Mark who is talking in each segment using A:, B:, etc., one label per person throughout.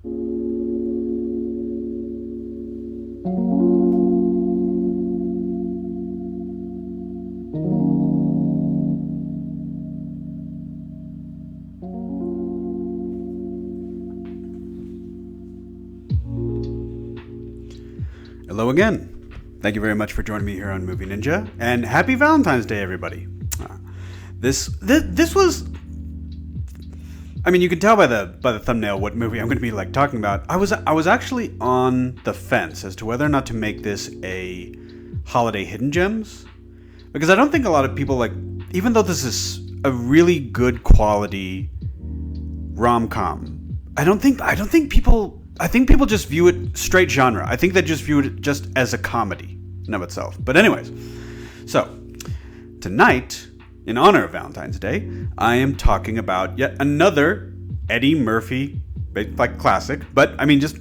A: Hello again. Thank you very much for joining me here on Movie Ninja, and happy Valentine's Day, everybody. This was, I mean, you can tell by the thumbnail what movie I'm going to be talking about. I was actually on the fence as to whether or not to make this a holiday hidden gems, because I don't think a lot of people even though this is a really good quality rom-com, I think people just view it straight genre. I think they just view it just as a comedy in of itself. But anyways, so tonight, in honor of Valentine's Day, I am talking about yet another Eddie Murphy classic. But I mean, just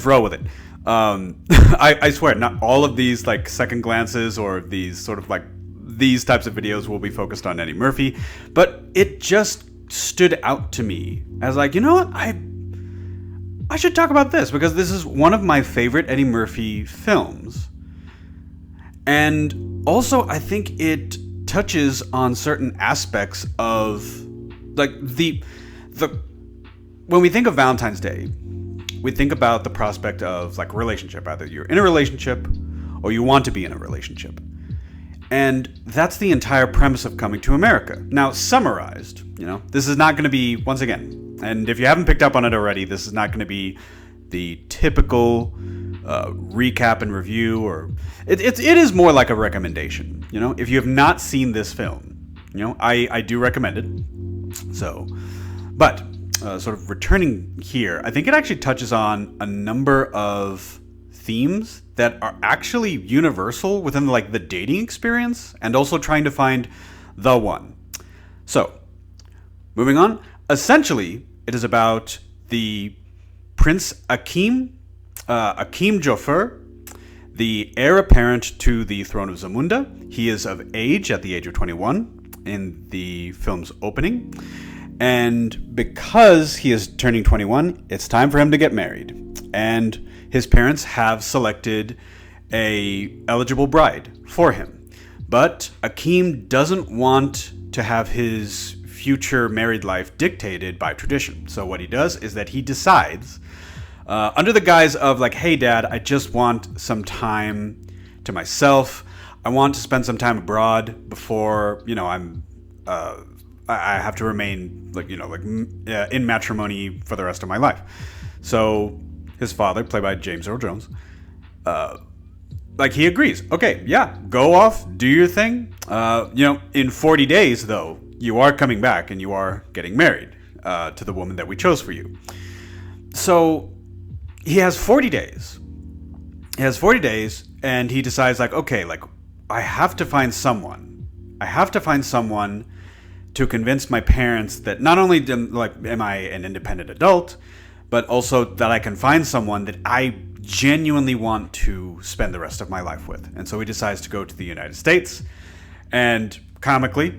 A: roll with it. I swear, not all of these second glances or these sort of these types of videos will be focused on Eddie Murphy. But it just stood out to me as you know what, I should talk about this because this is one of my favorite Eddie Murphy films. And also, I think it touches on certain aspects of the when we think of Valentine's Day, we think about the prospect of relationship. Either you're in a relationship or you want to be in a relationship. And that's the entire premise of Coming to America. Now, summarized, this is not going to be, once again, and if you haven't picked up on it already, this is not going to be the typical recap and review, or it is more like a recommendation. If you have not seen this film, I do recommend it. So, but sort of returning here, I think it actually touches on a number of themes that are actually universal within the dating experience, and also trying to find the one. So, moving on. Essentially, it is about the Prince Akeem Joffer, the heir apparent to the throne of Zamunda. He is of age at the age of 21 in the film's opening. And because he is turning 21, it's time for him to get married. And his parents have selected a eligible bride for him. But Akeem doesn't want to have his future married life dictated by tradition. So what he does is that he decides, under the guise of hey, Dad, I just want some time to myself. I want to spend some time abroad before, I have to remain in matrimony for the rest of my life. So his father, played by James Earl Jones, he agrees. Okay, yeah, go off, do your thing. In 40 days, though, you are coming back and you are getting married to the woman that we chose for you. So he has 40 days. And he decides okay, I have to find someone. To convince my parents that not only am I an independent adult, but also that I can find someone that I genuinely want to spend the rest of my life with. And so he decides to go to the United States. And comically,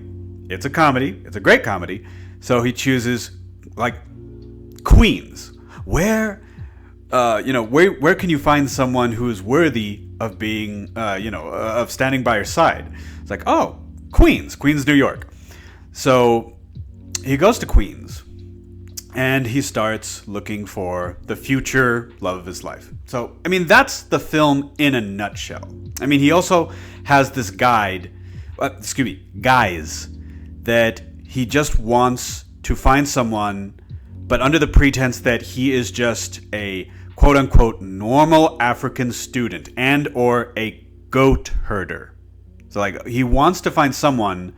A: it's a comedy. It's a great comedy. So he chooses Queens. Where can you find someone who is worthy of being, of standing by your side? It's Queens, New York. So he goes to Queens and he starts looking for the future love of his life. So, I mean, that's the film in a nutshell. I mean, he also has this guys, that he just wants to find someone, but under the pretense that he is just a quote-unquote normal African student and or a goat herder. So, he wants to find someone.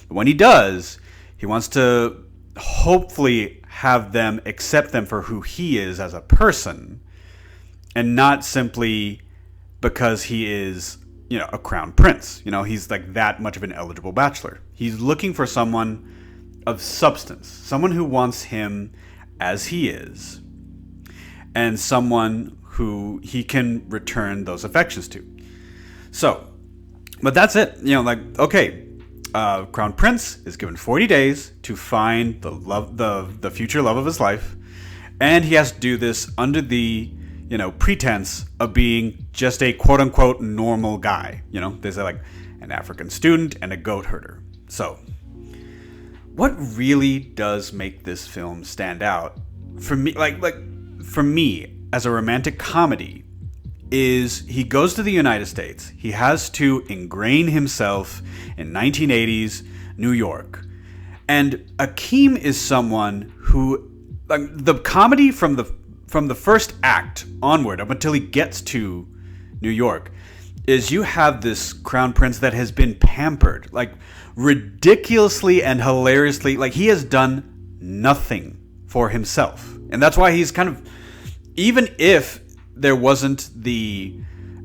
A: When he does, he wants to hopefully have them accept them for who he is as a person, and not simply because he is, a crown prince. He's that much of an eligible bachelor. He's looking for someone of substance, someone who wants him as he is, and someone who he can return those affections to. So, but that's it. Okay. Crown Prince is given 40 days to find the future love of his life, And he has to do this under the, pretense of being just a quote unquote normal guy. There's like an African student and a goat herder. So, what really does make this film stand out for me, for me as a romantic comedy, is he goes to the United States. He has to ingrain himself in 1980s New York. And Akeem is someone who, like, the comedy from the first act onward up until he gets to New York is you have this crown prince that has been pampered, like ridiculously and hilariously. Like, he has done nothing for himself. And that's why he's kind of, even if there wasn't the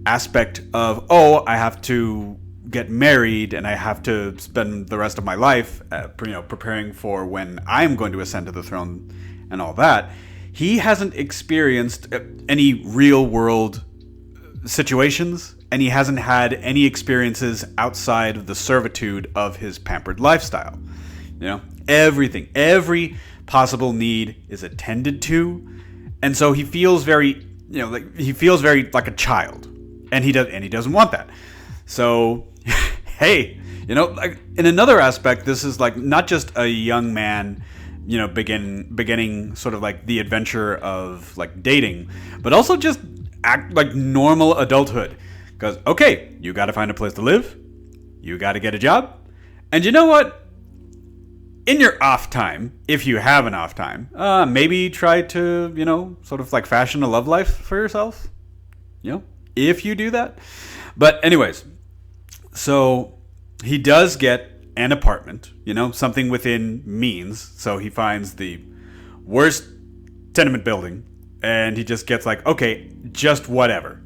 A: aspect of, I have to get married and I have to spend the rest of my life, preparing for when I'm going to ascend to the throne and all that, he hasn't experienced any real world situations, and he hasn't had any experiences outside of the servitude of his pampered lifestyle. Everything, every possible need is attended to, and so he feels very, like a child, and he doesn't want that. So, hey, like, in another aspect, this is like not just a young man, beginning sort of like the adventure of like dating, but also just act like normal adulthood. Because, okay, you got to find a place to live, you got to get a job, and you know what? In your off time, if you have an off time, maybe try to, sort of like fashion a love life for yourself, if you do that. But anyways, so he does get an apartment, something within means. So he finds the worst tenement building, and he just gets like, okay, just whatever,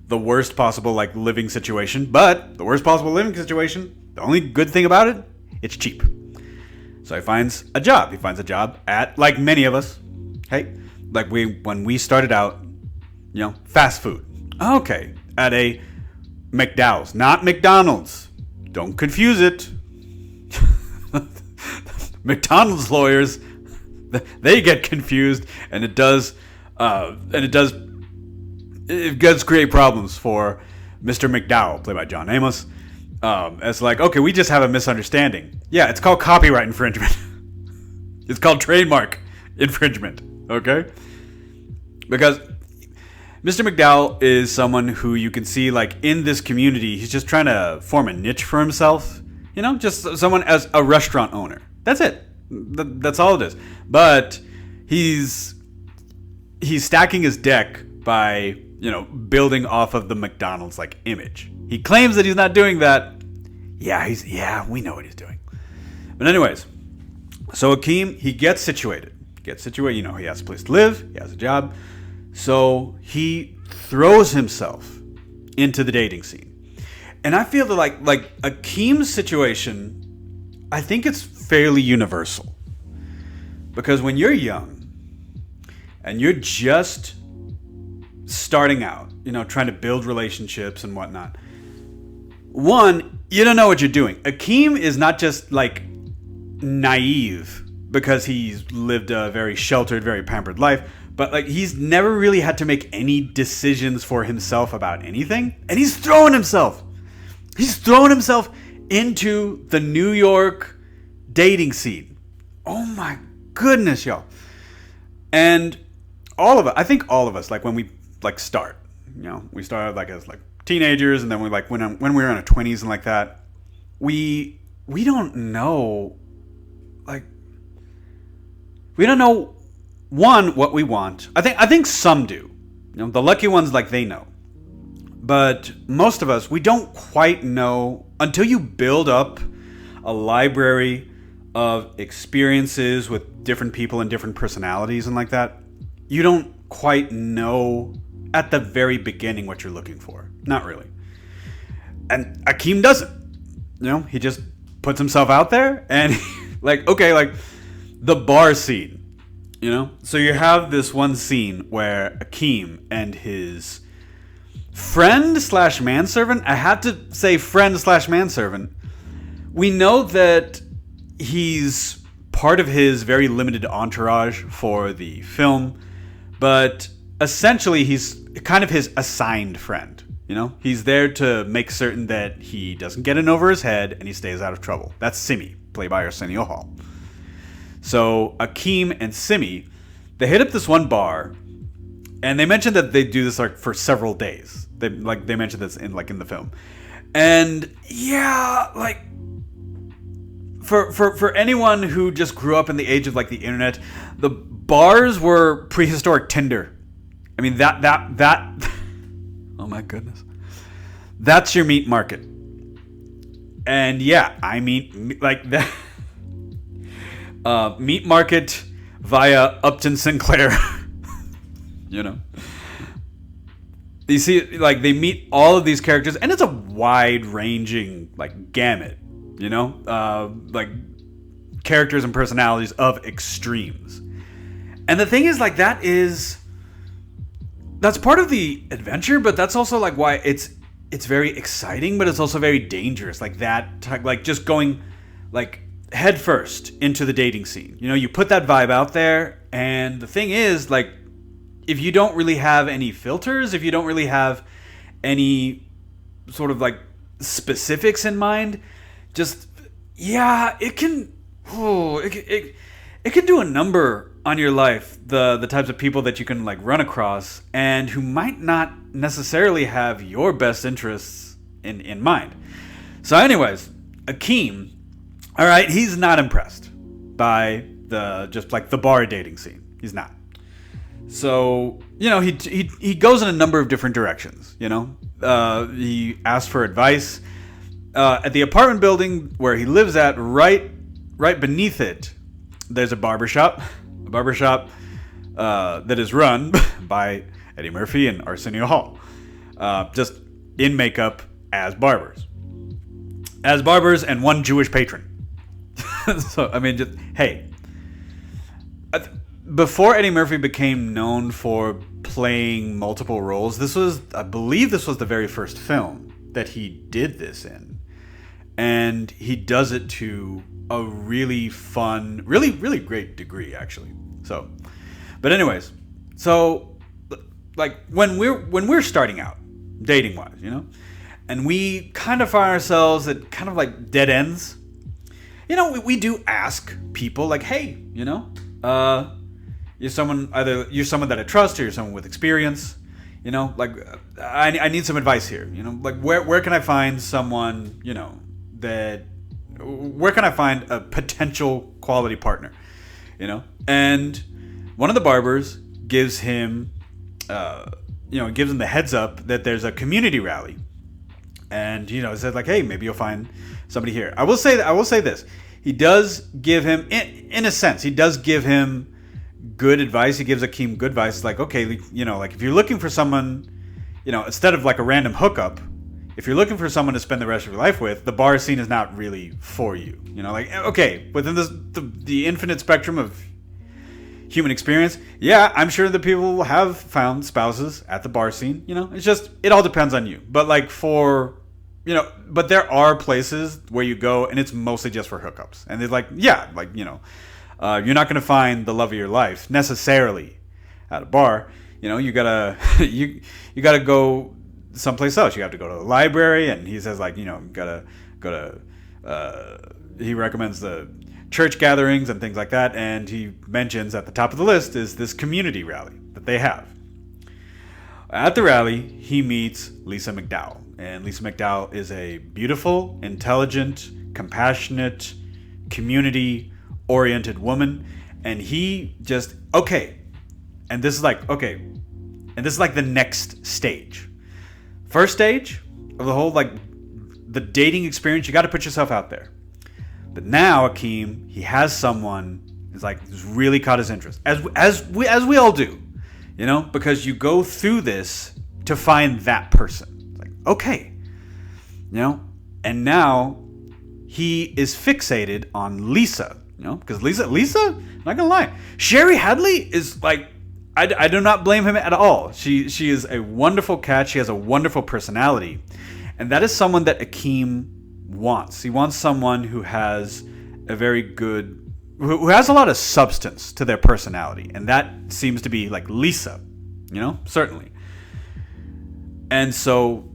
A: the worst possible like living situation. But the worst possible living situation, the only good thing about it, it's cheap. So he finds a job. He finds a job at, like many of us, hey, like when we started out, fast food. Okay, at a McDowell's, not McDonald's. Don't confuse it. McDonald's lawyers, they get confused, and it does create problems for Mr. McDowell, played by John Amos. It's like, okay, we just have a misunderstanding. Yeah, it's called copyright infringement. It's called trademark infringement, okay? Because Mr. McDowell is someone who you can see, like, in this community, he's just trying to form a niche for himself. Just someone as a restaurant owner. That's it. That's all it is. But he's stacking his deck by, building off of the McDonald's, like, image. He claims that he's not doing that. Yeah, we know what he's doing. But anyways, so Akeem, he gets situated. He has a place to live, he has a job. So he throws himself into the dating scene. And I feel that like Akeem's situation, I think it's fairly universal. Because when you're young and you're just starting out, trying to build relationships and whatnot, one, you don't know what you're doing. Akeem is not just like naive because he's lived a very sheltered, very pampered life, but like he's never really had to make any decisions for himself about anything, and he's throwing himself into the New York dating scene. Oh my goodness, y'all. And I think all of us, like when we like start, we started like as like teenagers, and then we like when we were in our 20s and like that, we don't know, like, we don't know, one, what we want. I think some do. The lucky ones, like, they know. But most of us, we don't quite know until you build up a library of experiences with different people and different personalities and like that. You don't quite know at the very beginning what you're looking for. Not really. And Akeem doesn't. He just puts himself out there, and like, okay, like the bar scene. So you have this one scene where Akeem and his friend / manservant, I had to say friend / manservant, we know that he's part of his very limited entourage for the film, but essentially he's kind of his assigned friend. You know, he's there to make certain that he doesn't get in over his head and he stays out of trouble. That's Simi, played by Arsenio Hall. So Akeem and Simi, they hit up this one bar, and they mentioned that they do this like for several days. They mentioned this in the film, and yeah, like for anyone who just grew up in the age of like the internet, the bars were prehistoric Tinder. I mean that oh my goodness, that's your meat market. And yeah, I mean like that. Meat market via Upton Sinclair. You know, you see, like, they meet all of these characters, and it's a wide-ranging like gamut. You know, like characters and personalities of extremes. And the thing is, like, that's part of the adventure, but that's also like why it's very exciting, but it's also very dangerous. Like that, like just going like head first into the dating scene. You know, you put that vibe out there, and the thing is, like, if you don't really have any filters, if you don't really have any sort of like specifics in mind, just yeah, it can do a number on your life. The types of people that you can like run across and who might not necessarily have your best interests in mind. So anyways, Akeem, all right, he's not impressed by the bar dating scene. He's not. So, you know, he goes in a number of different directions, you know. He asks for advice. At the apartment building where he lives at, right beneath it, there's a barbershop. A barbershop that is run by Eddie Murphy and Arsenio Hall. Just in makeup as barbers. As barbers and one Jewish patron. So, I mean, just, hey. Before Eddie Murphy became known for playing multiple roles, I believe this was the very first film that he did this in. And he does it to a really fun, really, really great degree, actually. So, but anyways, so like when we're starting out, dating wise, you know, and we kind of find ourselves at kind of like dead ends, you know, we do ask people like, hey, you know, you're someone that I trust, or you're someone with experience, you know, like I need some advice here, you know, like where can I find someone, you know, where can I find a potential quality partner, you know? And one of the barbers gives him, gives him the heads up that there's a community rally, and you know, said like, hey, maybe you'll find somebody here. I will say this: he does give him, in a sense, he does give him good advice. He gives Akeem good advice, like, okay, you know, like if you're looking for someone, you know, instead of like a random hookup, if you're looking for someone to spend the rest of your life with, the bar scene is not really for you. You know, like, okay, within the infinite spectrum of human experience, yeah, I'm sure that people have found spouses at the bar scene. You know, it's just, it all depends on you. But like but there are places where you go and it's mostly just for hookups. And it's like, yeah, like, you know, you're not going to find the love of your life necessarily at a bar. You know, you gotta you gotta go someplace else. You have to go to the library, and he says, like, you know, gotta go to. He recommends the church gatherings and things like that, and he mentions at the top of the list is this community rally that they have. At the rally, he meets Lisa McDowell, and Lisa McDowell is a beautiful, intelligent, compassionate, community-oriented woman, and he just and this is like the next stage. First stage of the whole, like, the dating experience, you got to put yourself out there. But now Akeem, he has someone who's really caught his interest, as we all do, you know, because you go through this to find that person. It's like, okay, you know, and now he is fixated on Lisa, you know, because Lisa, I'm not gonna lie, Shari Headley is like, I do not blame him at all. She is a wonderful cat. She has a wonderful personality. And that is someone that Akeem wants. He wants someone who has a very good who has a lot of substance to their personality, and that seems to be like Lisa, certainly. And so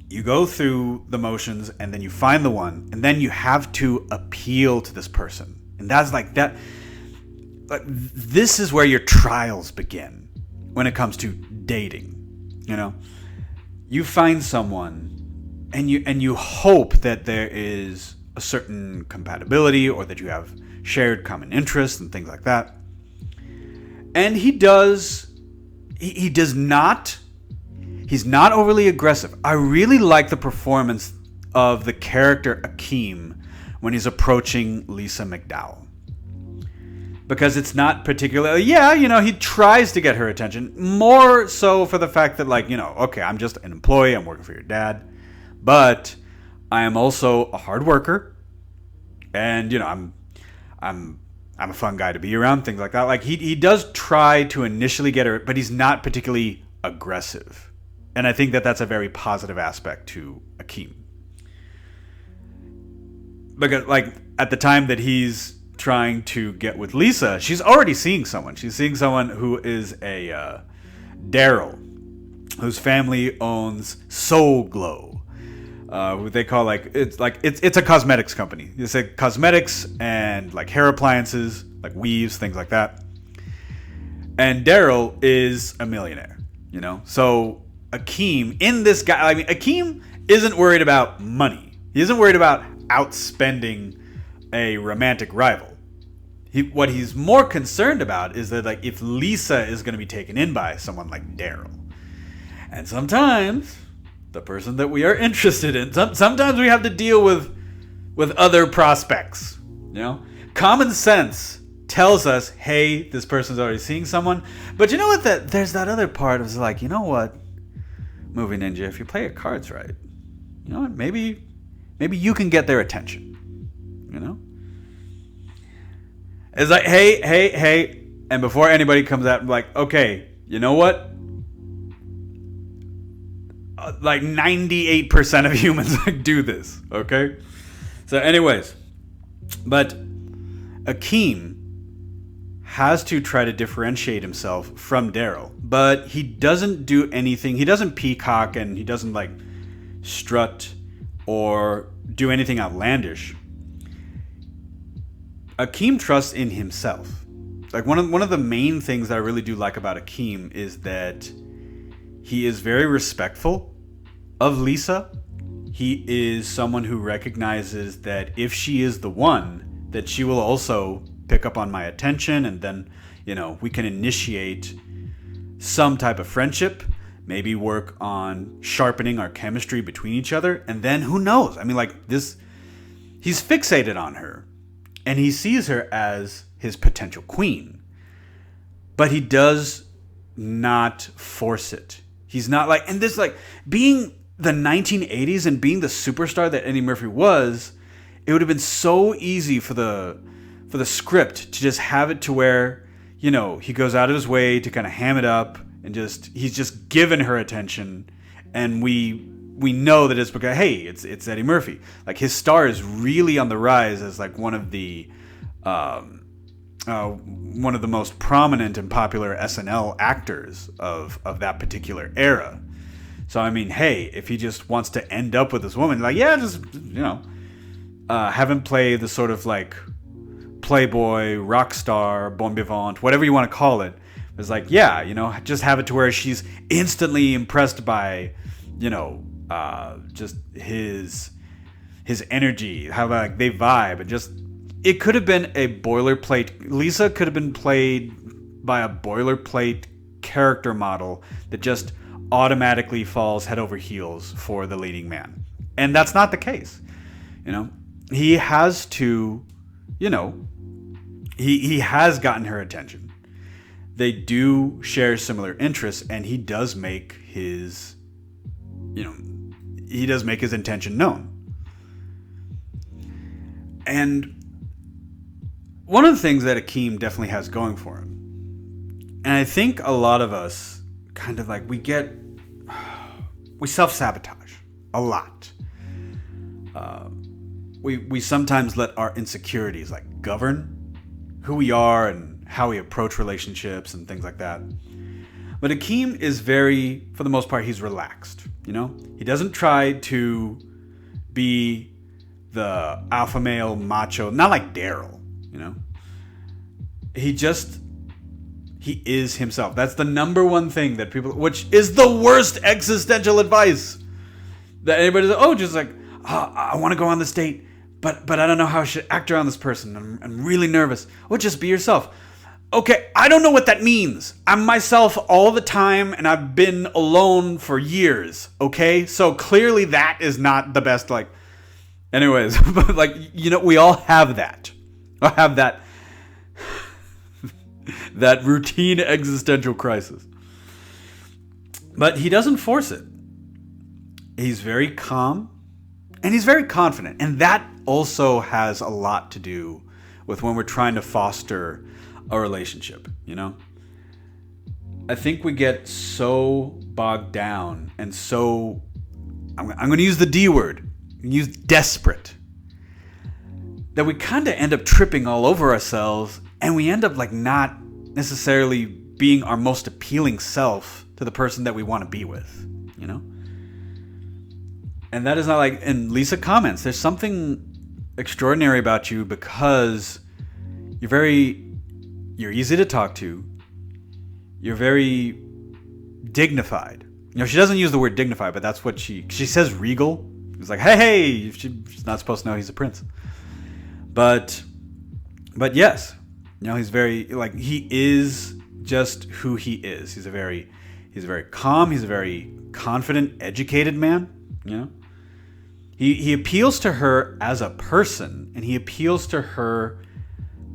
A: you go through the motions, and then you find the one, and then you have to appeal to this person, and that's like that. Like, this is where your trials begin when it comes to dating. You find someone, and you hope that there is a certain compatibility, or that you have shared common interests and things like that. And he does not. He's not overly aggressive. I really like the performance of the character Akeem when he's approaching Lisa McDowell. Because it's not particularly, he tries to get her attention. More so for the fact that, okay, I'm just an employee. I'm working for your dad. But I am also a hard worker. And, I'm a fun guy to be around, things like that. Like, he does try to initially get her, but he's not particularly aggressive. And I think that that's a very positive aspect to Akeem. Because, at the time that he's trying to get with Lisa, she's already seeing someone. She's seeing someone who is a Daryl, whose family owns Soul Glow. What they call it's a cosmetics company. It's like cosmetics and hair appliances, weaves, things like that. And Daryl is a millionaire, So Akeem, Akeem isn't worried about money. He isn't worried about outspending a romantic rival. What he's more concerned about is that if Lisa is going to be taken in by someone like Daryl. And sometimes the person that we are interested in, sometimes we have to deal with other prospects. Common sense tells us, hey, this person's already seeing someone. But you know what? There's that other part of you know what? Movie Ninja, if you play your cards right, you know what? Maybe you can get their attention. It's like, hey, and before anybody comes out, I'm like, okay, you know what? 98% of humans do this, okay? So anyways, but Akeem has to try to differentiate himself from Daryl, but he doesn't do anything. He doesn't peacock, and he doesn't strut or do anything outlandish. Akeem trusts in himself. One of the main things that I really do like about Akeem is that he is very respectful of Lisa. He is someone who recognizes that if she is the one, that she will also pick up on my attention, and then, we can initiate some type of friendship, maybe work on sharpening our chemistry between each other, and then who knows? He's fixated on her, and he sees her as his potential queen, but he does not force it. He's not and this, being the 1980s and being the superstar that Eddie Murphy was, it would have been so easy for the script to just have it to where, he goes out of his way to kind of ham it up, and he's just given her attention, and we know that it's because, hey, it's Eddie Murphy. His star is really on the rise as one of the most prominent and popular SNL actors of that particular era. So hey, if he just wants to end up with this woman, just have him play the sort of playboy, rock star, bon vivant, whatever you want to call it. It's just have it to where she's instantly impressed by, just his energy, how they vibe, and it could have been a boilerplate. Lisa could have been played by a boilerplate character model that just automatically falls head over heels for the leading man, and that's not the case. He has to, he has gotten her attention. They do share similar interests, and he does make his intention known. And one of the things that Akeem definitely has going for him, and I think a lot of us kind of we self-sabotage a lot. We sometimes let our insecurities govern who we are and how we approach relationships and things like that. But Akeem is very, for the most part, he's relaxed. You know, he doesn't try to be the alpha male macho, not like Daryl. You know, he is himself. That's the number one thing that people, which is the worst existential advice that anybody says. Oh, just like, oh, I want to go on this date, but I don't know how I should act around this person. I'm really nervous. Well, just be yourself. Okay, I don't know what that means. I'm myself all the time, and I've been alone for years. Okay, so clearly that is not the best. Like, anyways, but like, you know, we all have that. I have that that routine existential crisis. But he doesn't force it. He's very calm, and he's very confident, and that also has a lot to do with when we're trying to foster a relationship, you know? I think we get so bogged down and so, I'm going to use the D word, use desperate, that we kind of end up tripping all over ourselves, and we end up like not necessarily being our most appealing self to the person that we want to be with, you know? And that is not like, and Lisa comments, there's something extraordinary about you because you're easy to talk to. You're very dignified. You know, she doesn't use the word dignified, but that's what she says regal. It's like, hey, she's not supposed to know he's a prince. But yes, you know, he's very, like, he is just who he is. He's a very calm, he's a very confident, educated man, you know. He appeals to her as a person, and he appeals to her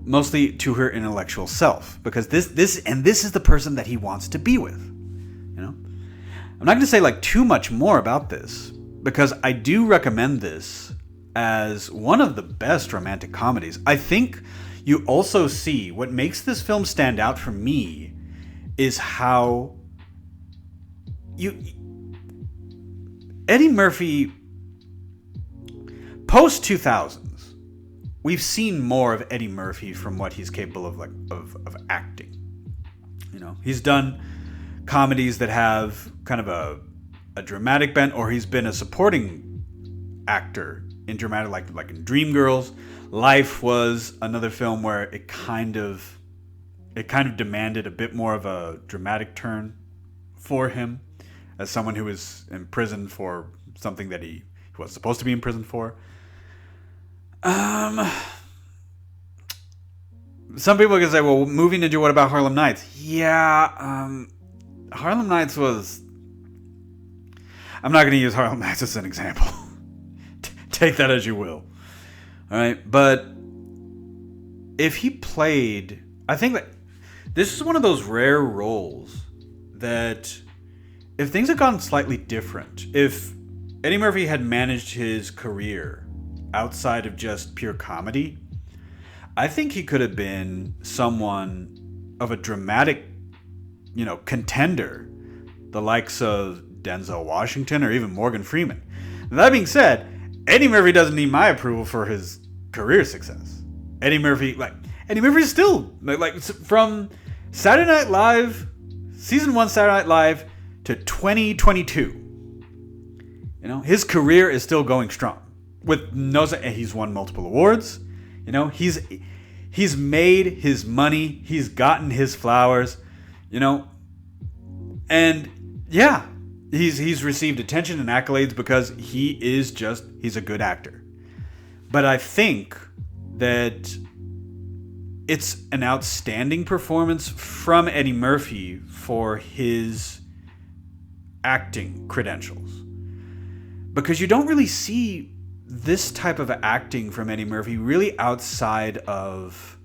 A: mostly to her intellectual self, because this is the person that he wants to be with, you know. I'm not going to say like too much more about this, because I do recommend this as one of the best romantic comedies. I think you also see what makes this film stand out for me is how Eddie Murphy post 2000s, we've seen more of Eddie Murphy from what he's capable of, like of acting. You know, he's done comedies that have kind of a dramatic bent, or he's been a supporting actor in dramatic, like in Dreamgirls. Life was another film where it kind of demanded a bit more of a dramatic turn for him as someone who was in prison for something that he was supposed to be in prison for. Some people can say, well, movie ninja, what about Harlem Nights? Yeah, Harlem Nights was... I'm not going to use Harlem Nights as an example. Take that as you will. All right, but if he played... I think that this is one of those rare roles that if things had gone slightly different, if Eddie Murphy had managed his career outside of just pure comedy, I think he could have been someone of a dramatic, you know, contender, the likes of Denzel Washington or even Morgan Freeman. That being said, Eddie Murphy doesn't need my approval for his career success. Eddie Murphy is still, like from Saturday Night Live, season 1 Saturday Night Live to 2022, you know, his career is still going strong. He's won multiple awards. You know, he's made his money. He's gotten his flowers. You know, and yeah, he's received attention and accolades because he's a good actor. But I think that it's an outstanding performance from Eddie Murphy for his acting credentials, because you don't really see this type of acting from Eddie Murphy really outside of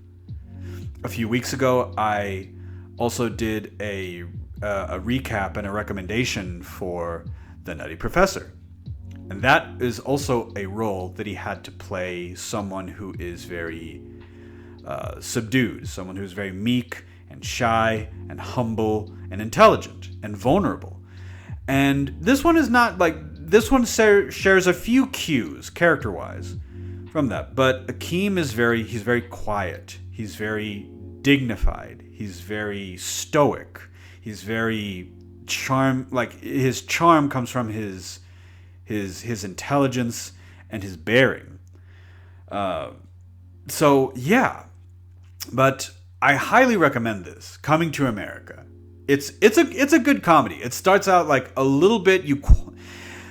A: a few weeks ago. I also did a recap and a recommendation for The Nutty Professor, and that is also a role that he had to play someone who is very subdued, someone who's very meek and shy and humble and intelligent and vulnerable. And this one is not like... This one shares a few cues, character-wise, from that. But Akeem he's very quiet. He's very dignified. He's very stoic. He's very his charm comes from his intelligence and his bearing. So yeah, but I highly recommend this, Coming to America. It's a good comedy. It starts out like a little bit,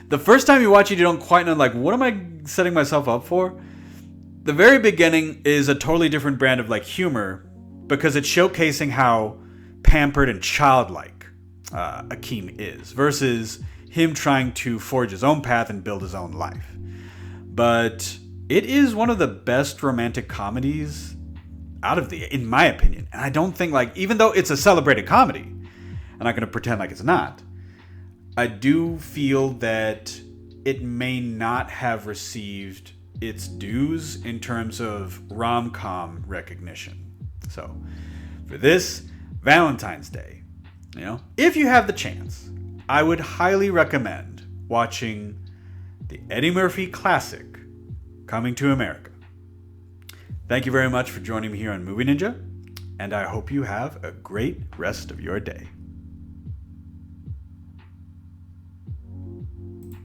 A: the first time you watch it, you don't quite know, like, what am I setting myself up for? The very beginning is a totally different brand of like humor, because it's showcasing how pampered and childlike Akeem is, versus him trying to forge his own path and build his own life. But it is one of the best romantic comedies in my opinion. And I don't think, like, even though it's a celebrated comedy, I'm not going to pretend like it's not, I do feel that it may not have received its dues in terms of rom-com recognition. So, for this Valentine's Day, if you have the chance, I would highly recommend watching the Eddie Murphy classic, Coming to America. Thank you very much for joining me here on Movie Ninja, and I hope you have a great rest of your day.